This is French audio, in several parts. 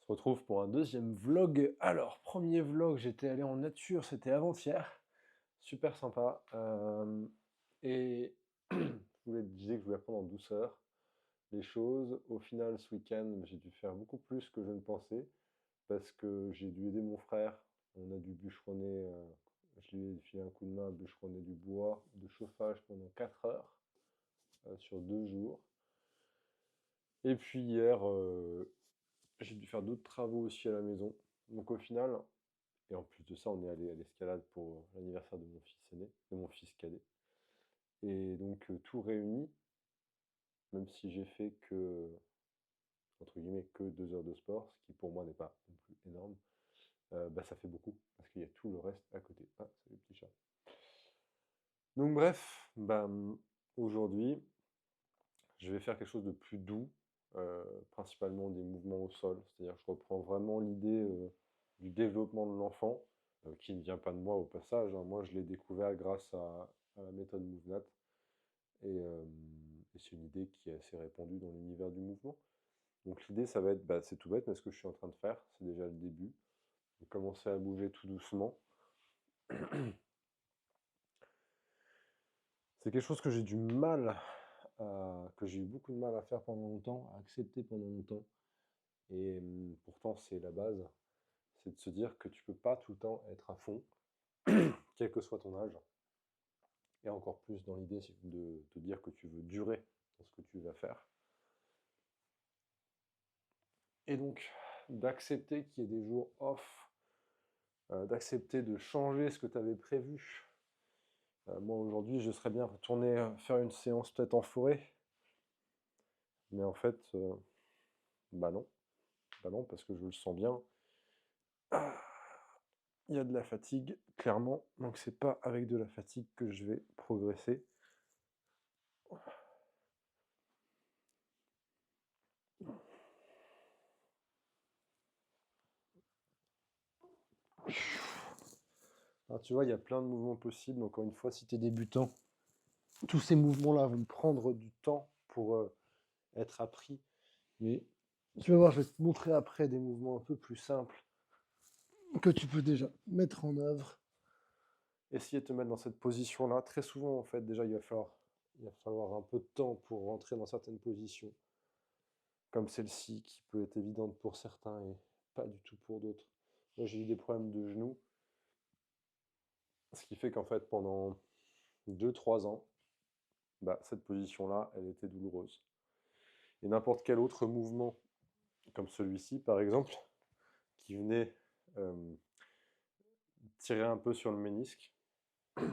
Se retrouve pour un deuxième vlog. Alors, premier vlog, j'étais allé en nature, c'était avant-hier. Super sympa. Et je disais que je voulais reprendre en douceur les choses. Au final, ce week-end, j'ai dû faire beaucoup plus que je ne pensais parce que j'ai dû aider mon frère. On a dû bûcheronner, je lui ai filé un coup de main à bûcheronner du bois de chauffage pendant 4 heures sur 2 jours. Et puis hier, j'ai dû faire d'autres travaux aussi à la maison. Donc au final, et en plus de ça, on est allé à l'escalade pour l'anniversaire de mon fils aîné, de mon fils cadet. Et donc tout réuni, même si j'ai fait que, entre guillemets, que 2 heures de sport, ce qui pour moi n'est pas non plus énorme, bah, ça fait beaucoup, parce qu'il y a tout le reste à côté. Ah, c'est le petit chat. Donc bref, bah, aujourd'hui, je vais faire quelque chose de plus doux, principalement des mouvements au sol. C'est-à-dire que je reprends vraiment l'idée du développement de l'enfant, qui ne vient pas de moi au passage, hein. Moi, je l'ai découvert grâce à la méthode MoveNat. Et c'est une idée qui est assez répandue dans l'univers du mouvement. Donc l'idée, ça va être, bah, c'est tout bête, mais ce que je suis en train de faire, c'est déjà le début. De commencer à bouger tout doucement. C'est quelque chose que j'ai du mal que j'ai eu beaucoup de mal à faire pendant longtemps, à accepter pendant longtemps. Et pourtant, c'est la base. C'est de se dire que tu peux pas tout le temps être à fond, quel que soit ton âge. Et encore plus dans l'idée de te dire que tu veux durer dans ce que tu vas faire. Et donc, d'accepter qu'il y ait des jours off, d'accepter de changer ce que tu avais prévu. Moi, aujourd'hui, je serais bien retourné faire une séance peut-être en forêt. Mais en fait, bah non. Bah non, parce que je le sens bien. Il y a de la fatigue, clairement. Donc, c'est pas avec de la fatigue que je vais progresser. Alors, tu vois, il y a plein de mouvements possibles. Encore une fois, si tu es débutant, tous ces mouvements-là vont prendre du temps pour être appris. Mais tu vas voir, je vais te montrer après des mouvements un peu plus simples que tu peux déjà mettre en œuvre. Essayer de te mettre dans cette position-là. Très souvent, en fait, déjà, il va falloir un peu de temps pour rentrer dans certaines positions, comme celle-ci, qui peut être évidente pour certains et pas du tout pour d'autres. Moi, j'ai eu des problèmes de genoux, ce qui fait qu'en fait, pendant 2-3 ans, bah, cette position-là, elle était douloureuse. Et n'importe quel autre mouvement, comme celui-ci, par exemple, qui venait tirer un peu sur le ménisque,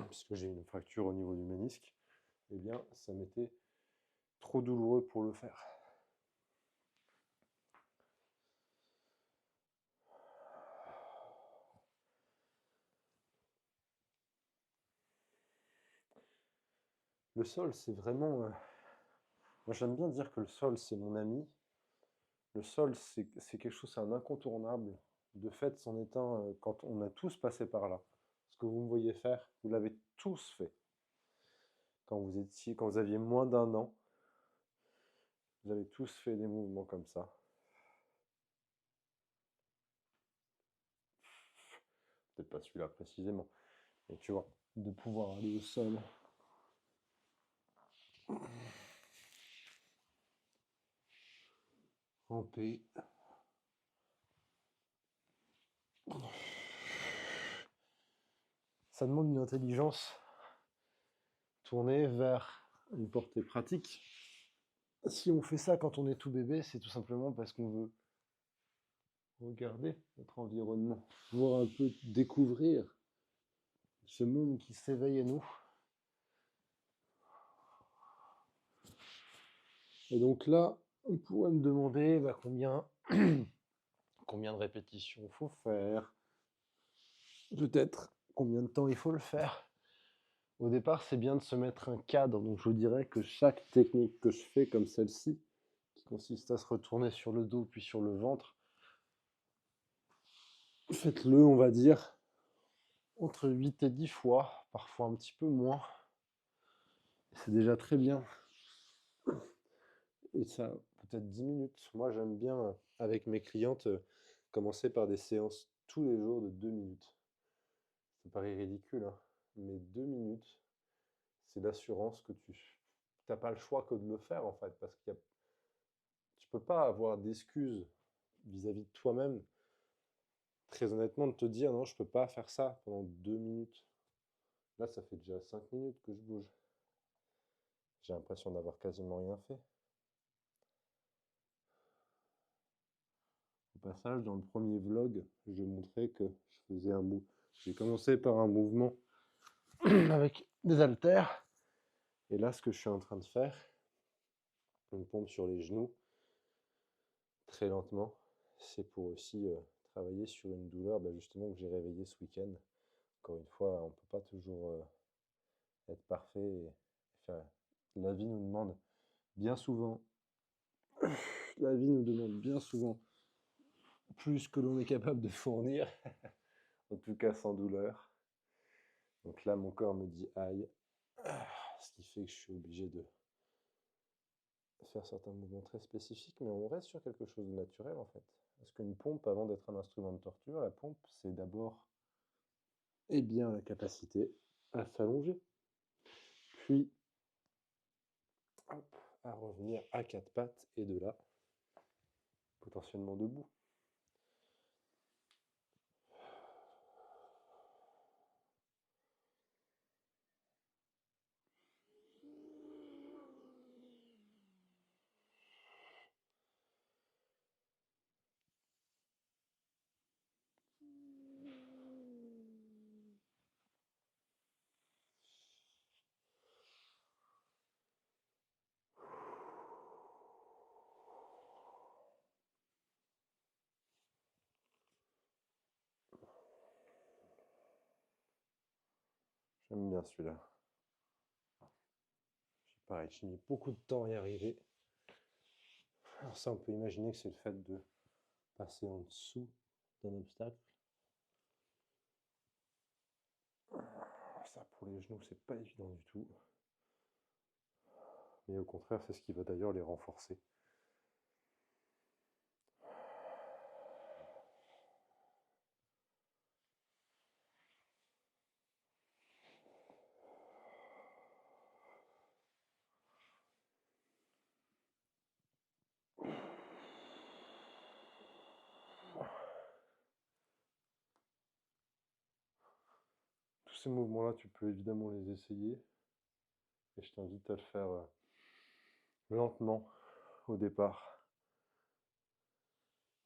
puisque j'ai une fracture au niveau du ménisque, eh bien, ça m'était trop douloureux pour le faire. Le sol, c'est vraiment... moi, j'aime bien dire que le sol, c'est mon ami. Le sol, c'est quelque chose, c'est un incontournable. De fait, c'en est un quand on a tous passé par là. Ce que vous me voyez faire, vous l'avez tous fait. Quand vous aviez moins d'1 an, vous avez tous fait des mouvements comme ça. Peut-être pas celui-là précisément, mais tu vois, de pouvoir aller au sol. Ramper. Ça demande une intelligence tournée vers une portée pratique. Si on fait ça quand on est tout bébé, c'est tout simplement parce qu'on veut regarder notre environnement, voir un peu, découvrir ce monde qui s'éveille à nous. Et donc là, on pourrait me demander combien de répétitions il faut faire, peut-être combien de temps il faut le faire. Au départ, c'est bien de se mettre un cadre. Donc je dirais que chaque technique que je fais, comme celle-ci, qui consiste à se retourner sur le dos puis sur le ventre, faites-le, on va dire, entre 8 et 10 fois, parfois un petit peu moins. C'est déjà très bien. Et ça, peut-être 10 minutes. Moi, j'aime bien, avec mes clientes, commencer par des séances tous les jours de 2 minutes. Ça paraît ridicule, hein, mais 2 minutes, c'est l'assurance que tu n'as pas le choix que de le faire, en fait, parce qu'il y a, tu peux pas avoir d'excuses vis-à-vis de toi-même, très honnêtement, de te dire non, je peux pas faire ça pendant 2 minutes. Là, ça fait déjà 5 minutes que je bouge. J'ai l'impression d'avoir quasiment rien fait. Au passage, dans le premier vlog, je montrais que je faisais un move. J'ai commencé par un mouvement avec des haltères. Et là, ce que je suis en train de faire, une pompe sur les genoux, très lentement, c'est pour aussi travailler sur une douleur justement que j'ai réveillée ce week-end. Encore une fois, on ne peut pas toujours être parfait et faire. La vie nous demande bien souvent, la vie nous demande bien souvent plus que l'on est capable de fournir, en tout cas sans douleur. Donc là, mon corps me dit aïe, ce qui fait que je suis obligé de faire certains mouvements très spécifiques, mais on reste sur quelque chose de naturel en fait. Parce qu'une pompe, avant d'être un instrument de torture, la pompe, c'est d'abord la capacité à s'allonger, puis hop, à revenir à quatre pattes et de là, potentiellement debout. J'aime bien celui-là. Pareil, j'ai mis beaucoup de temps à y arriver. Alors ça, on peut imaginer que c'est le fait de passer en dessous d'un obstacle. Ça, pour les genoux, c'est pas évident du tout. Mais au contraire, c'est ce qui va d'ailleurs les renforcer. Tous ces mouvements-là, tu peux évidemment les essayer. Et je t'invite à le faire lentement au départ.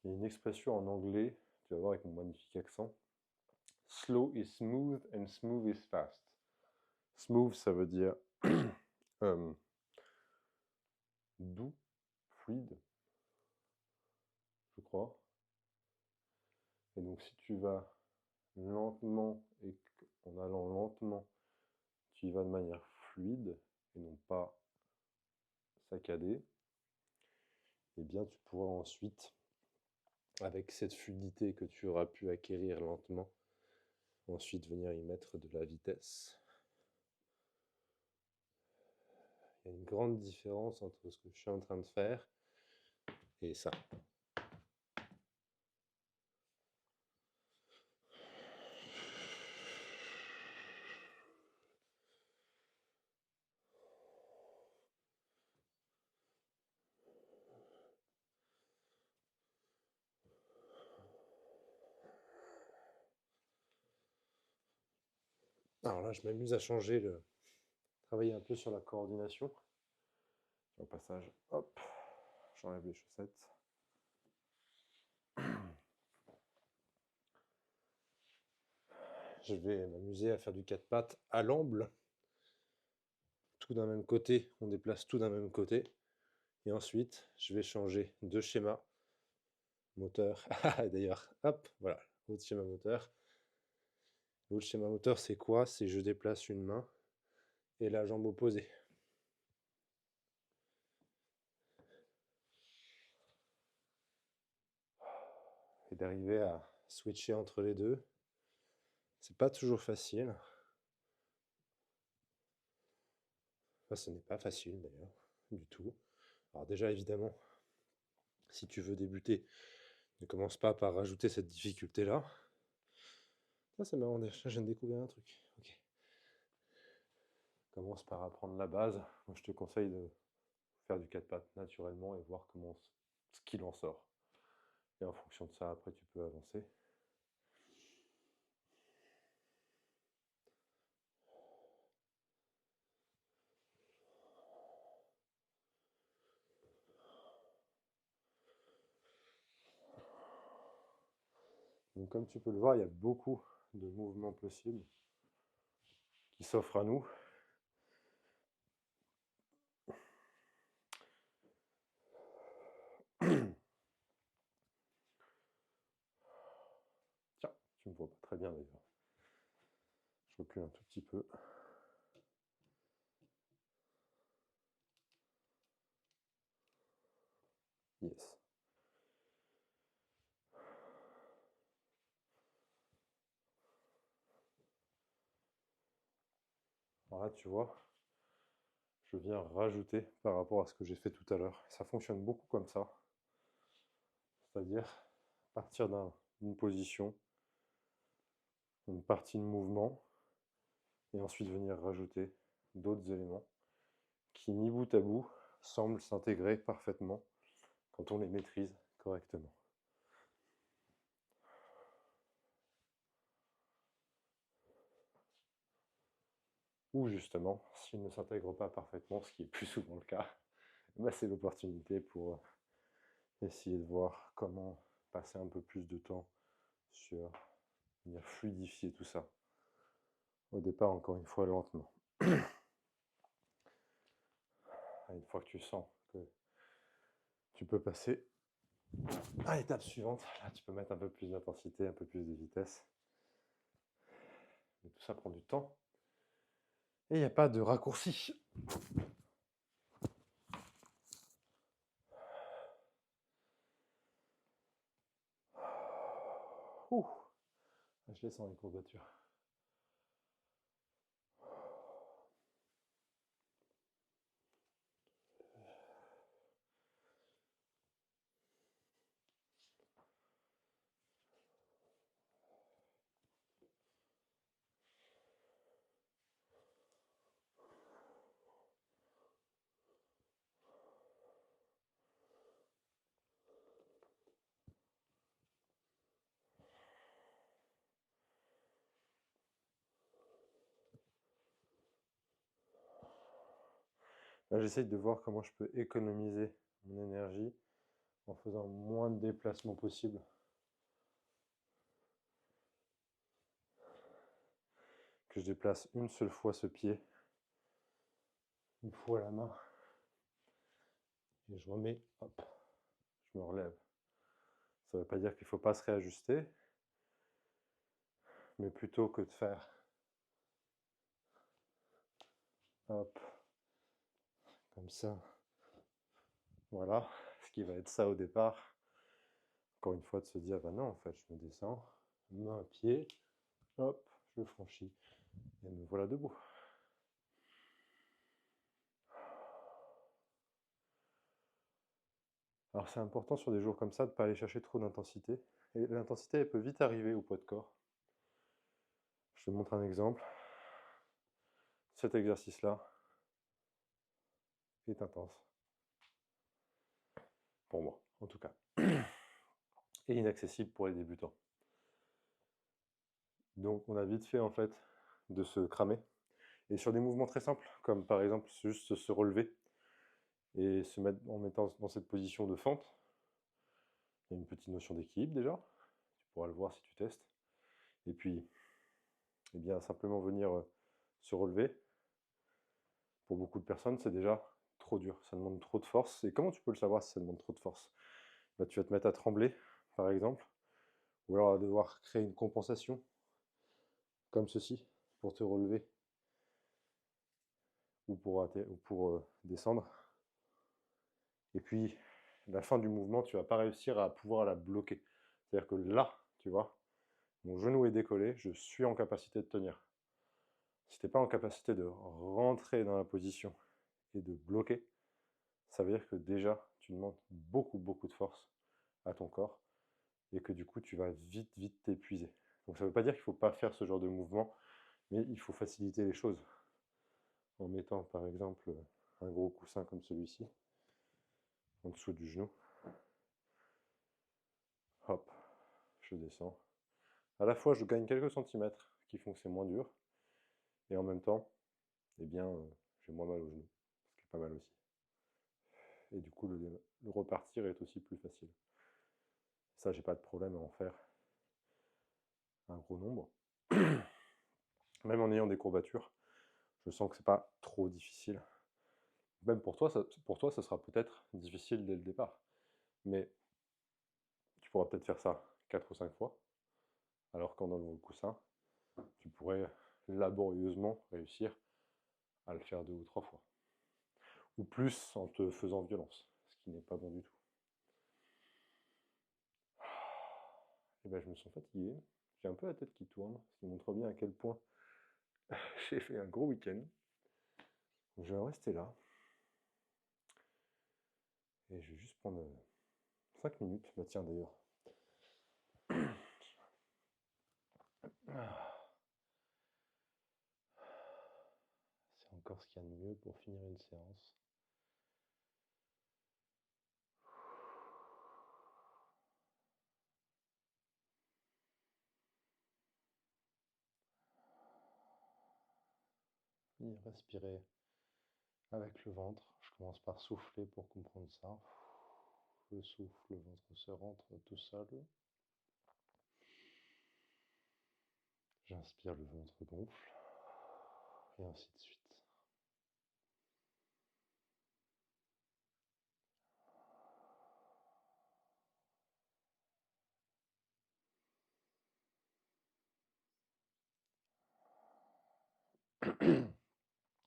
Il y a une expression en anglais, tu vas voir avec mon magnifique accent. Slow is smooth and smooth is fast. Smooth, ça veut dire doux, fluide, je crois. Et donc si tu vas lentement et en allant lentement, tu y vas de manière fluide et non pas saccadée, eh bien tu pourras ensuite, avec cette fluidité que tu auras pu acquérir lentement, ensuite venir y mettre de la vitesse. Il y a une grande différence entre ce que je suis en train de faire et ça. Alors là, je m'amuse à travailler un peu sur la coordination. Au passage, hop, j'enlève les chaussettes. Je vais m'amuser à faire du 4 pattes à l'amble. Tout d'un même côté, on déplace tout d'un même côté. Et ensuite, je vais changer de schéma moteur. D'ailleurs, hop, voilà, autre schéma moteur. L'autre schéma moteur, c'est quoi? C'est je déplace une main et la jambe opposée. Et d'arriver à switcher entre les deux. C'est pas toujours facile. Enfin, ce n'est pas facile d'ailleurs, du tout. Alors déjà, évidemment, Si tu veux débuter, ne commence pas par rajouter cette difficulté-là. Ça, c'est marrant, déjà, je viens de découvrir un truc. Ok. Commence par apprendre la base. Moi, je te conseille de faire du 4 pattes naturellement et voir ce qu'il en sort. Et en fonction de ça, après, tu peux avancer. Donc, comme tu peux le voir, il y a beaucoup de mouvements possibles qui s'offrent à nous. Tiens, tu me vois pas très bien d'ailleurs. Je recule un tout petit peu. Yes. Alors là, tu vois, je viens rajouter par rapport à ce que j'ai fait tout à l'heure. Ça fonctionne beaucoup comme ça. C'est-à-dire partir d'une position, une partie de mouvement, et ensuite venir rajouter d'autres éléments qui, mis bout à bout, semblent s'intégrer parfaitement quand on les maîtrise correctement. Ou justement, s'ils ne s'intègrent pas parfaitement, ce qui est plus souvent le cas, bah c'est l'opportunité pour essayer de voir comment passer un peu plus de temps sur venir fluidifier tout ça. Au départ, encore une fois, lentement. Une fois que tu sens que tu peux passer à l'étape suivante, là tu peux mettre un peu plus d'intensité, un peu plus de vitesse. Mais tout ça prend du temps. Et il n'y a pas de raccourci. Ouh. Je les sens les courbatures. Là, j'essaye de voir comment je peux économiser mon énergie en faisant moins de déplacements possible. Que je déplace une seule fois ce pied, une fois la main, et je remets, hop, je me relève. Ça ne veut pas dire qu'il ne faut pas se réajuster, mais plutôt que de faire, hop, comme ça, voilà, ce qui va être ça au départ. Encore une fois, de se dire, bah non, en fait, je me descends, je mets un pied, hop, je le franchis, et me voilà debout. Alors c'est important sur des jours comme ça de ne pas aller chercher trop d'intensité. Et l'intensité, elle peut vite arriver au poids de corps. Je te montre un exemple. Cet exercice-là est intense. Pour moi, en tout cas. Et inaccessible pour les débutants. Donc on a vite fait en fait de se cramer. Et sur des mouvements très simples, comme par exemple juste se relever et se mettre en mettant dans cette position de fente, il y a une petite notion d'équilibre déjà. Tu pourras le voir si tu testes. Et puis, eh bien, simplement venir se relever. Pour beaucoup de personnes, c'est déjà trop dur. Ça demande trop de force. Et comment tu peux le savoir si ça demande trop de force? Bah, tu vas te mettre à trembler, par exemple, ou alors à devoir créer une compensation, comme ceci, pour te relever ou pour descendre. Et puis, la fin du mouvement, tu vas pas réussir à pouvoir la bloquer. C'est-à-dire que là, tu vois, mon genou est décollé, je suis en capacité de tenir. Si tu n'es pas en capacité de rentrer dans la position et de bloquer, ça veut dire que déjà, tu demandes beaucoup de force à ton corps et que du coup tu vas vite t'épuiser. Donc ça ne veut pas dire qu'il ne faut pas faire ce genre de mouvement, mais il faut faciliter les choses en mettant par exemple un gros coussin comme celui-ci en dessous du genou. Hop, je descends. À la fois je gagne quelques centimètres qui font que c'est moins dur et en même temps, eh bien, j'ai moins mal au genou, ce qui est pas mal aussi. Et du coup le repartir est aussi plus facile. Ça, j'ai pas de problème à en faire un gros nombre. Même en ayant des courbatures, je sens que c'est pas trop difficile. Même pour toi, ça sera peut-être difficile dès le départ. Mais tu pourras peut-être faire ça 4 ou 5 fois, alors qu'en enlevant le coussin, tu pourrais laborieusement réussir à le faire 2 ou 3 fois. Ou plus en te faisant violence, ce qui n'est pas bon du tout. Et ben, je me sens fatigué. J'ai un peu la tête qui tourne, ce qui montre bien à quel point j'ai fait un gros week-end. Je vais rester là. Et je vais juste prendre 5 minutes. Bah tiens d'ailleurs. C'est encore ce qu'il y a de mieux pour finir une séance. Et respirer avec le ventre. Je commence par souffler pour comprendre ça. Le souffle, le ventre se rentre tout seul. J'inspire, le ventre gonfle. Et ainsi de suite.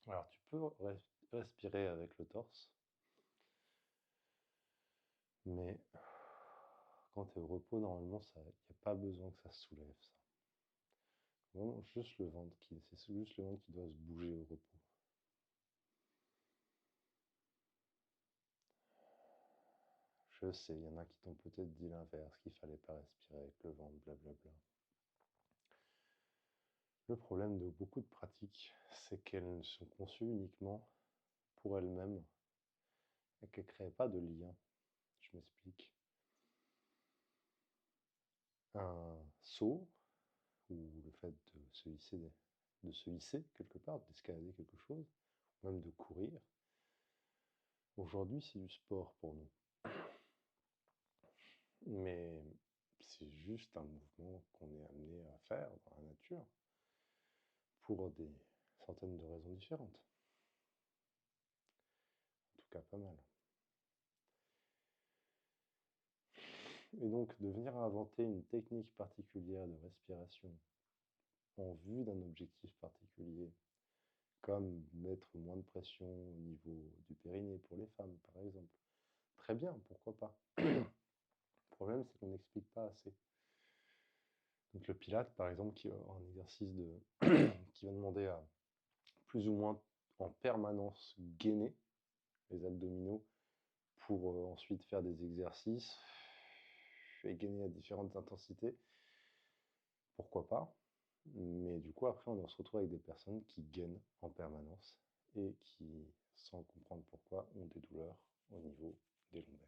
Alors tu peux respirer avec le torse, mais quand tu es au repos, normalement, il n'y a pas besoin que ça se soulève, ça. Vraiment, juste le ventre c'est juste le ventre qui doit se bouger au repos. Je sais, il y en a qui t'ont peut-être dit l'inverse, qu'il fallait pas respirer avec le ventre, blablabla. Le problème de beaucoup de pratiques, c'est qu'elles sont conçues uniquement pour elles-mêmes et qu'elles ne créent pas de lien. Je m'explique. Un saut, ou le fait de se hisser quelque part, d'escalader quelque chose, ou même de courir, aujourd'hui c'est du sport pour nous. Mais c'est juste un mouvement qu'on est amené à faire dans la nature pour des centaines de raisons différentes. En tout cas, pas mal. Et donc, de venir à inventer une technique particulière de respiration en vue d'un objectif particulier, comme mettre moins de pression au niveau du périnée pour les femmes, par exemple. Très bien, pourquoi pas. Le problème, c'est qu'on n'explique pas assez. Donc le Pilate, par exemple, qui va avoir un exercice qui va demander à plus ou moins en permanence gainer les abdominaux pour ensuite faire des exercices et gainer à différentes intensités. Pourquoi pas? Mais du coup, après, on se retrouve avec des personnes qui gainent en permanence et qui, sans comprendre pourquoi, ont des douleurs au niveau des lombaires.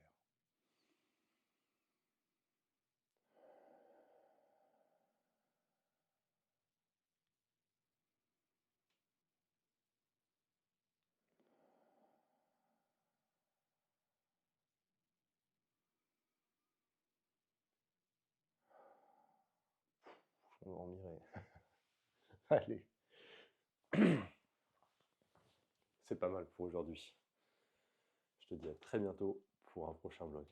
Je m'endormirai. Allez. C'est pas mal pour aujourd'hui. Je te dis à très bientôt pour un prochain vlog.